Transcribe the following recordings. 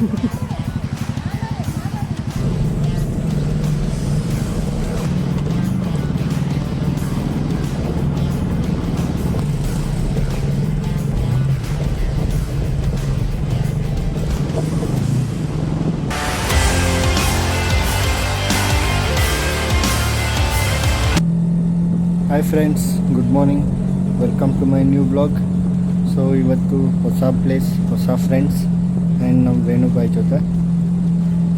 Hi friends, good morning. Welcome to my new blog. So ಇವತ್ತು ಹೊಸ place, ಹೊಸ friends and ನಮ್ಮ ವೇಣುಬಾಯಿ ಜೊತೆ.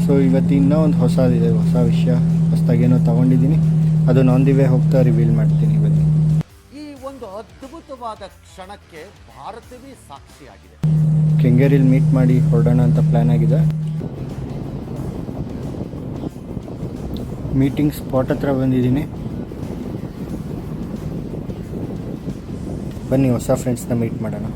ಸೊ ಇವತ್ತು ಇನ್ನೂ ಒಂದು ಹೊಸದಿದೆ, ಹೊಸ ವಿಷಯ, ಹೊಸದಾಗೇನೋ ತೊಗೊಂಡಿದ್ದೀನಿ. ಅದು ಆನ್ ದಿ ವೇ ಹೋಗ್ತಾ ರಿವೀಲ್ ಮಾಡ್ತೀನಿ ಇವತ್ತು. ಈ ಒಂದು ಅದ್ಭುತವಾದ ಕ್ಷಣಕ್ಕೆ ಭಾರತವೇ ಸಾಕ್ಷಿಯಾಗಿದೆ. ಕೆಂಗೇರಿಲಿ ಮೀಟ್ ಮಾಡಿ ಹೊರಡೋಣ ಅಂತ ಪ್ಲ್ಯಾನ್ ಆಗಿದೆ. ಮೀಟಿಂಗ್ ಸ್ಪಾಟ್ ಹತ್ರ ಬಂದಿದ್ದೀನಿ. ಬನ್ನಿ ಹೊಸ ಫ್ರೆಂಡ್ಸ್ನ ಮೀಟ್ ಮಾಡೋಣ.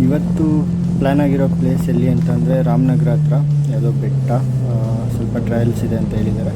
ಇವತ್ತು ಪ್ಲ್ಯಾನ್ ಆಗಿರೋ ಪ್ಲೇಸ್ ಎಲ್ಲಿ ಅಂತಂದರೆ ರಾಮನಗರ ಹತ್ರ ಯಾವುದೋ ಬೆಟ್ಟ, ಸ್ವಲ್ಪ ಟ್ರಯಲ್ಸ್ ಇದೆ ಅಂತ ಹೇಳಿದ್ದಾರೆ.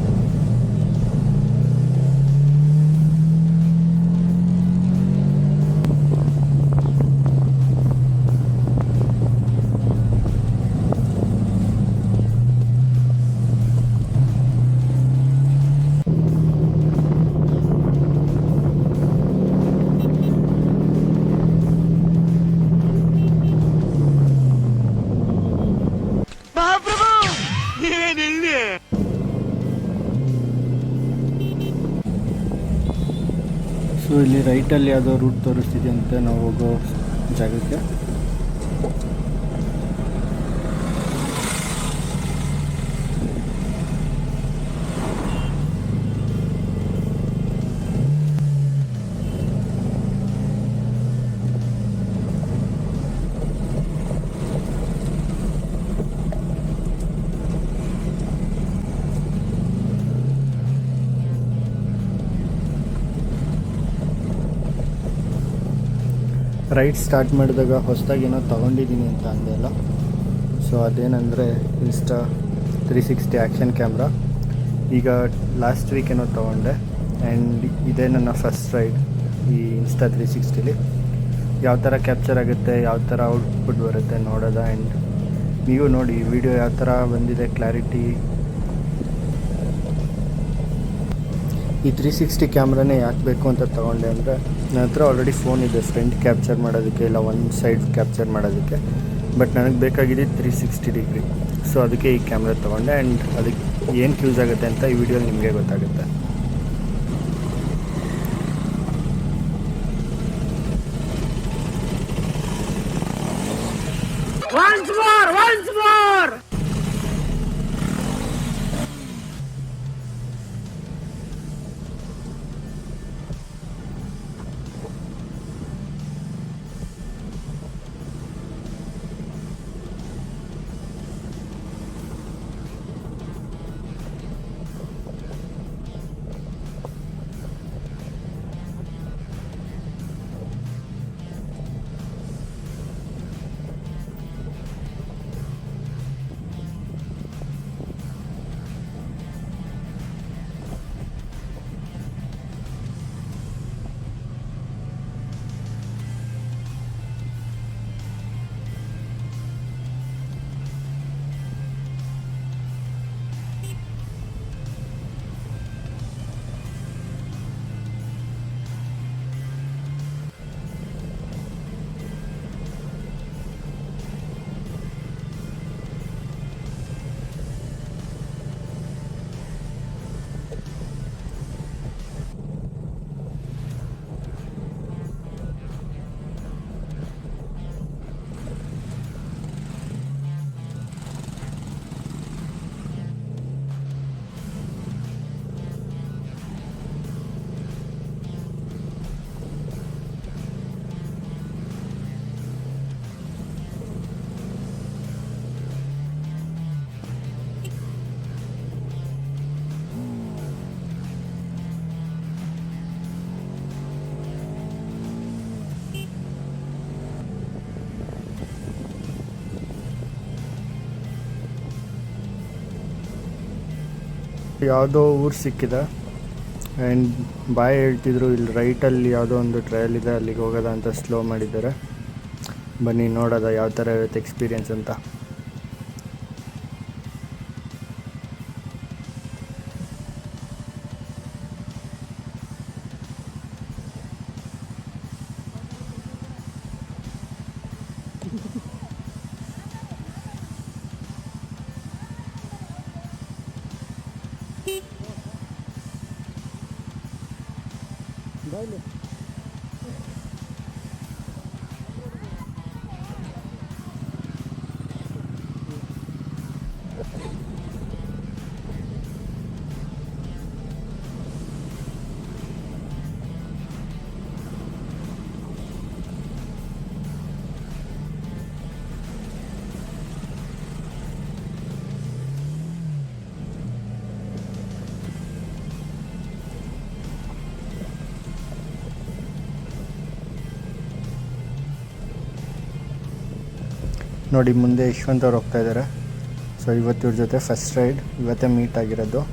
ಸೊ ಇಲ್ಲಿ ರೈಟಲ್ಲಿ ಯಾವುದೋ ರೂಟ್ ತೋರಿಸ್ತಿದೆ ಅಂತ ನಾವು ಹೋಗೋ ಜಾಗಕ್ಕೆ. ರೈಡ್ ಸ್ಟಾರ್ಟ್ ಮಾಡಿದಾಗ ಹೊಸದಾಗಿ ಏನೋ ತೊಗೊಂಡಿದ್ದೀನಿ ಅಂತ ಅಂದೆಲ್ಲ. ಸೊ ಅದೇನೆಂದರೆ ಇನ್ಸ್ಟಾ 360 ಆ್ಯಕ್ಷನ್ ಕ್ಯಾಮ್ರಾ. ಈಗ ಲಾಸ್ಟ್ ವೀಕ್ ಏನೋ ತೊಗೊಂಡೆ ಆ್ಯಂಡ್ ಇದೇ ನನ್ನ ಫಸ್ಟ್ ರೈಡ್ ಈ ಇನ್ಸ್ಟಾ 360ಲಿ. ಯಾವ ಥರ ಕ್ಯಾಪ್ಚರ್ ಆಗುತ್ತೆ, ಯಾವ ಥರ ಔಟ್ಪುಟ್ ಬರುತ್ತೆ ನೋಡೋದ. ಆ್ಯಂಡ್ ನೀವು ನೋಡಿ ವಿಡಿಯೋ ಯಾವ ಥರ ಬಂದಿದೆ, ಕ್ಲಾರಿಟಿ. ಈ 360 ಕ್ಯಾಮ್ರಾನೇ ಯಾಕೆ ಬೇಕು ಅಂತ ತೊಗೊಂಡೆ ಅಂದರೆ, ನನ್ನ ಹತ್ರ ಆಲ್ರೆಡಿ ಫೋನ್ ಇದೆ ಫ್ರಂಟ್ ಕ್ಯಾಪ್ಚರ್ ಮಾಡೋದಕ್ಕೆ, ಇಲ್ಲ ಒನ್ ಸೈಡ್ ಕ್ಯಾಪ್ಚರ್ ಮಾಡೋದಕ್ಕೆ. ಬಟ್ ನನಗೆ ಬೇಕಾಗಿದೆ 360 ಡಿಗ್ರಿ. ಸೊ ಅದಕ್ಕೆ ಈ ಕ್ಯಾಮ್ರಾ ತೊಗೊಂಡೆ. ಆ್ಯಂಡ್ ಅದಕ್ಕೆ ಏನಕ್ಕೆ ಯೂಸ್ ಆಗುತ್ತೆ ಅಂತ ಈ ವಿಡಿಯೋಲಿ ನಿಮಗೆ ಗೊತ್ತಾಗುತ್ತೆ. Once more! ಯಾವುದೋ ಊರು ಸಿಕ್ಕಿದೆ ಆ್ಯಂಡ್ ಬಾಯ್ ಹೇಳ್ತಿದ್ರು ಇಲ್ಲಿ ರೈಟಲ್ಲಿ ಯಾವುದೋ ಒಂದು ಟ್ರಯಲ್ ಇದೆ, ಅಲ್ಲಿಗೆ ಹೋಗೋದ ಅಂತ ಸ್ಲೋ ಮಾಡಿದ್ದಾರೆ. ಬನ್ನಿ ನೋಡೋದ ಯಾವ ಥರ ಇರುತ್ತೆ ಎಕ್ಸ್ಪೀರಿಯೆನ್ಸ್ ಅಂತ. ನೋಡಿ ಮುಂದೆ ಯಶವಂತ್ ಅವ್ರು ಹೋಗ್ತಾ ಇದ್ದಾರೆ. ಸೊ ಇವತ್ತು ಇವ್ರ ಜೊತೆ ಫಸ್ಟ್ ರೈಡ್, ಇವತ್ತೇ ಮೀಟ್ ಆಗಿರೋದು.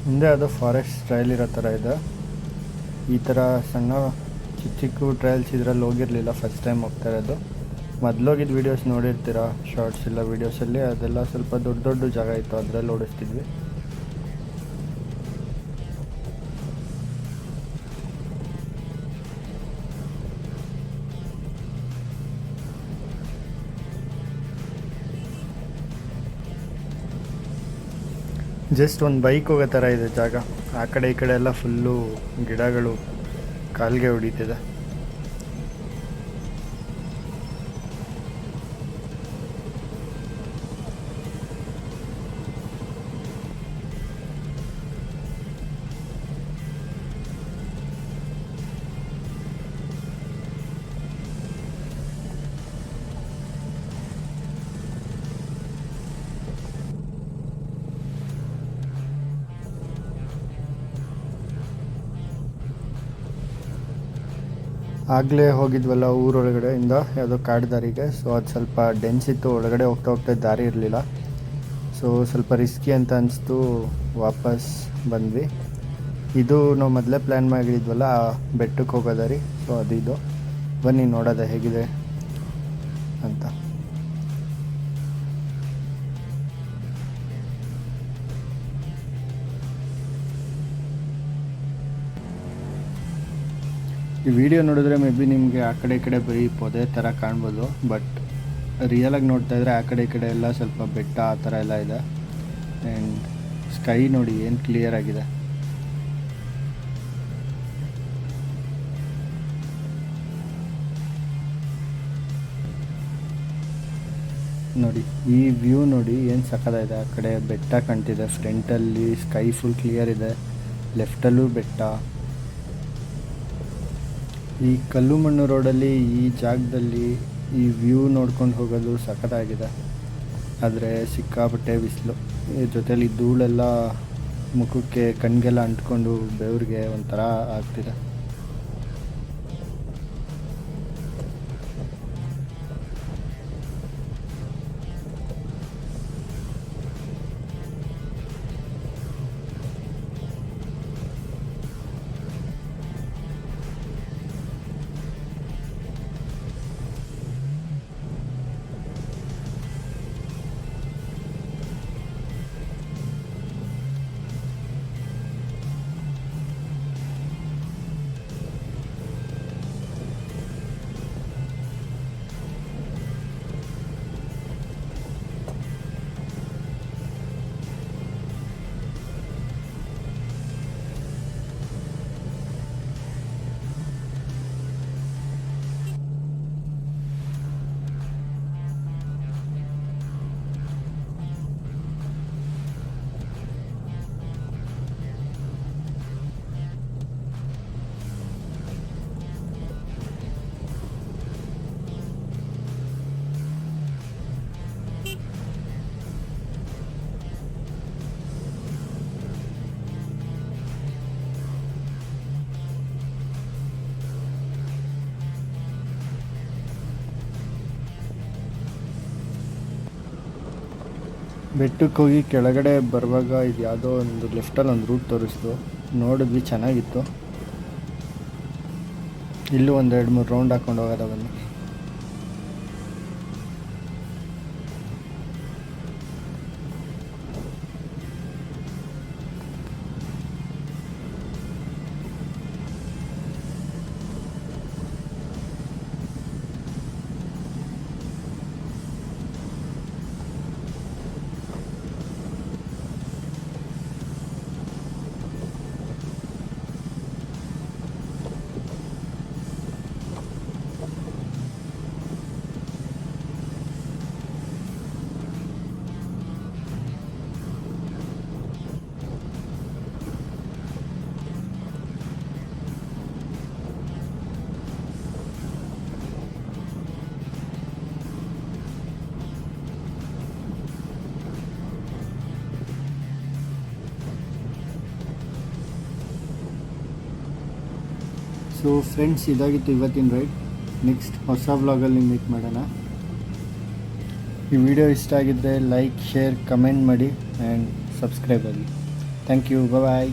ಮುಂದೆ ಅದು ಫಾರೆಸ್ಟ್ ಟ್ರಯಲ್ ಇರೋ ಥರ ಇದೆ. ಈ ಥರ ಸಣ್ಣ ಚಿಕ್ಕ ಚಿಕ್ಕ ಟ್ರಯಲ್ಸ್ ಇದರಲ್ಲಿ ಹೋಗಿರಲಿಲ್ಲ, ಫಸ್ಟ್ ಟೈಮ್ ಹೋಗ್ತಾ ಇರೋದು. ಮೊದಲೋಗಿದ್ದು ವೀಡಿಯೋಸ್ ನೋಡಿರ್ತೀರ, ಶಾರ್ಟ್ಸ್ ಇಲ್ಲ ವೀಡಿಯೋಸಲ್ಲಿ, ಅದೆಲ್ಲ ಸ್ವಲ್ಪ ದೊಡ್ಡ ದೊಡ್ಡ ಜಾಗ ಇತ್ತು, ಅದರಲ್ಲಿ ಓಡಿಸ್ತಿದ್ವಿ. ಜಸ್ಟ್ ಒಂದು ಬೈಕ್ ಹೋಗೋ ಥರ ಇದೆ ಜಾಗ. ಆ ಕಡೆ ಈ ಕಡೆ ಎಲ್ಲ ಫುಲ್ಲು ಗಿಡಗಳು ಕಾಲಿಗೆ ಹೊಡಿತಿದೆ. ಆಗಲೇ ಹೋಗಿದ್ವಲ್ಲ ಊರೊಳಗಡೆಯಿಂದ ಯಾವುದೋ ಕಾಡು ದಾರಿಗೆ. ಸೊ ಅದು ಸ್ವಲ್ಪ ಡೆನ್ಸ್ ಇತ್ತು, ಒಳಗಡೆ ಹೋಗ್ತಾ ಹೋಗ್ತಾ ದಾರಿ ಇರಲಿಲ್ಲ. ಸೊ ಸ್ವಲ್ಪ ರಿಸ್ಕಿ ಅಂತ ಅನಿಸ್ತು, ವಾಪಸ್ ಬಂದ್ವಿ. ಇದು ನಾವು ಮೊದಲೇ ಪ್ಲ್ಯಾನ್ ಮಾಡಿದ್ವಲ್ಲ ಬೆಟ್ಟಕ್ಕೆ ಹೋಗೋ ದಾರಿ. ಸೊ ಅದಿದು, ಬನ್ನಿ ನೋಡೋದ ಹೇಗಿದೆ ಅಂತ. ಈ ವಿಡಿಯೋ ನೋಡಿದ್ರೆ ಮೇ ಬಿ ನಿಮಗೆ ಆ ಕಡೆ ಈ ಕಡೆ ಬರೀ ಪೊದೆ ಥರ ಕಾಣ್ಬೋದು, ಬಟ್ ರಿಯಲಾಗಿ ನೋಡ್ತಾ ಇದ್ದರೆ ಆ ಕಡೆ ಈ ಕಡೆ ಎಲ್ಲ ಸ್ವಲ್ಪ ಬೆಟ್ಟ ಆ ಥರ ಎಲ್ಲ ಇದೆ. ಆ್ಯಂಡ್ ಸ್ಕೈ ನೋಡಿ ಏನು ಕ್ಲಿಯರ್ ಆಗಿದೆ. ನೋಡಿ ಈ ವ್ಯೂ ನೋಡಿ ಏನು ಸಖತ್ತಾಗಿದೆ. ಆ ಕಡೆ ಬೆಟ್ಟ ಕಾಣ್ತಿದೆ, ಫ್ರಂಟಲ್ಲಿ ಸ್ಕೈ ಫುಲ್ ಕ್ಲಿಯರ್ ಇದೆ, ಲೆಫ್ಟಲ್ಲೂ ಬೆಟ್ಟ. ಈ ಕಲ್ಲು ಮಣ್ಣು ರೋಡಲ್ಲಿ ಈ ಜಾಗದಲ್ಲಿ ಈ ವ್ಯೂ ನೋಡ್ಕೊಂಡು ಹೋಗೋದು ಸಖತ್ತಾಗಿದೆ. ಆದರೆ ಸಿಕ್ಕಾಪಟ್ಟೆ ಬಿಸಿಲು, ಜೊತೆಲಿ ಧೂಳೆಲ್ಲ ಮುಖಕ್ಕೆ ಕಣ್ಗೆಲ್ಲ ಅಂಟ್ಕೊಂಡು ಬೆವ್ರಿಗೆ ಒಂಥರ ಆಗ್ತಿದೆ. ಬೆಟ್ಟಕ್ಕೆ ಹೋಗಿ ಕೆಳಗಡೆ ಬರುವಾಗ ಇದು ಯಾವುದೋ ಒಂದು ಲೆಫ್ಟಲ್ಲಿ ಒಂದು ರೂಟ್ ತೋರಿಸ್ತು, ನೋಡಿದ್ವಿ, ಚೆನ್ನಾಗಿತ್ತು. ಇಲ್ಲೂ ಒಂದು 2-3 ರೌಂಡ್ ಹಾಕೊಂಡು ಹೋಗೋದ ಬನ್ನಿ. ಸೊ ಫ್ರೆಂಡ್ಸ್, ಇದಾಗಿತ್ತು ಇವತ್ತಿನ ರೈಡ್. ನೆಕ್ಸ್ಟ್ ಹೊಸ ವ್ಲಾಗಲ್ಲಿ ಮೀಟ್ ಮಾಡೋಣ. ಈ ವಿಡಿಯೋ ಇಷ್ಟ ಆಗಿದ್ದರೆ ಲೈಕ್, ಶೇರ್, ಕಮೆಂಟ್ ಮಾಡಿ ಆ್ಯಂಡ್ ಸಬ್ಸ್ಕ್ರೈಬ್ ಆಗಿ. Thank you. ಬಾಯ್.